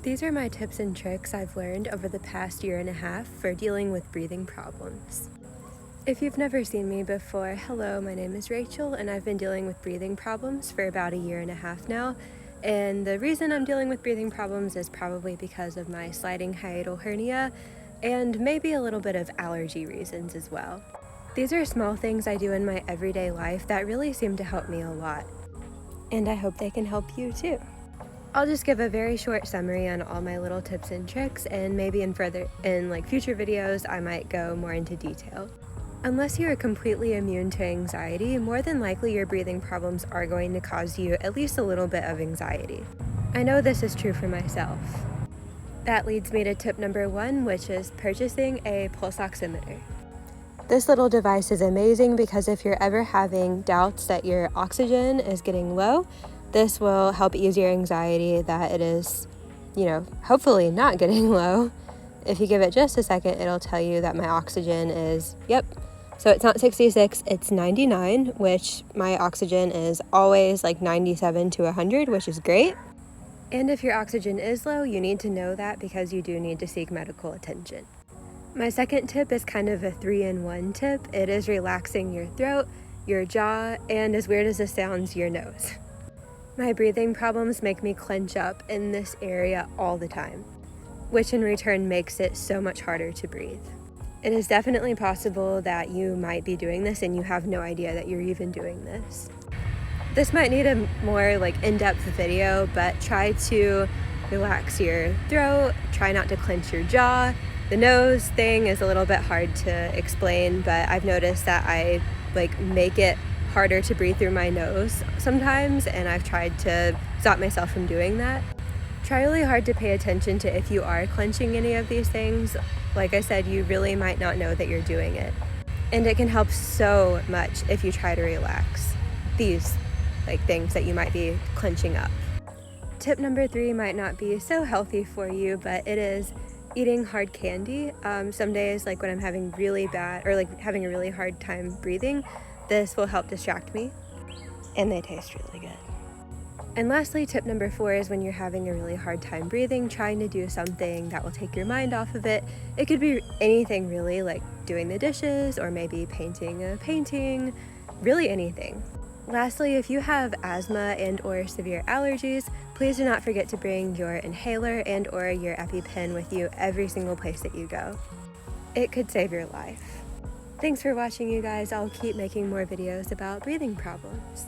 These are my tips and tricks I've learned over the past year and a half for dealing with breathing problems. If you've never seen me before, hello, my name is Rachel and I've been dealing with breathing problems for about a year and a half now. And the reason I'm dealing with breathing problems is probably because of my sliding hiatal hernia and maybe a little bit of allergy reasons as well. These are small things I do in my everyday life that really seem to help me a lot. And I hope they can help you too. I'll just give a very short summary on all my little tips and tricks, and maybe in future videos I might go more into detail. Unless you are completely immune to anxiety, more than likely your breathing problems are going to cause you at least a little bit of anxiety. I know this is true for myself. That leads me to tip number 1, which is purchasing a pulse oximeter. This little device is amazing because if you're ever having doubts that your oxygen is getting low, this will help ease your anxiety that it is, hopefully not getting low. If you give it just a second, it'll tell you that my oxygen is, so it's not 66, it's 99, which my oxygen is always like 97 to 100, which is great. And if your oxygen is low, you need to know that because you do need to seek medical attention. My second tip is kind of a 3-in-1 tip. It is relaxing your throat, your jaw, and as weird as this sounds, your nose. My breathing problems make me clench up in this area all the time, which in return makes it so much harder to breathe. It is definitely possible that you might be doing this and you have no idea that you're even doing this. This might need a more in-depth video, but try to relax your throat, try not to clench your jaw. The nose thing is a little bit hard to explain, but I've noticed that I make it harder to breathe through my nose sometimes, and I've tried to stop myself from doing that. Try really hard to pay attention to if you are clenching any of these things. Like I said, you really might not know that you're doing it. And it can help so much if you try to relax these things that you might be clenching up. Tip number 3 might not be so healthy for you, but it is eating hard candy. Some days, when I'm having really bad or having a really hard time breathing, this will help distract me, and they taste really good. And lastly, tip number 4 is when you're having a really hard time breathing, trying to do something that will take your mind off of it. It could be anything really, like doing the dishes or maybe painting a painting, really anything. Lastly, if you have asthma and or severe allergies, please do not forget to bring your inhaler and or your EpiPen with you every single place that you go. It could save your life. Thanks for watching, you guys. I'll keep making more videos about breathing problems.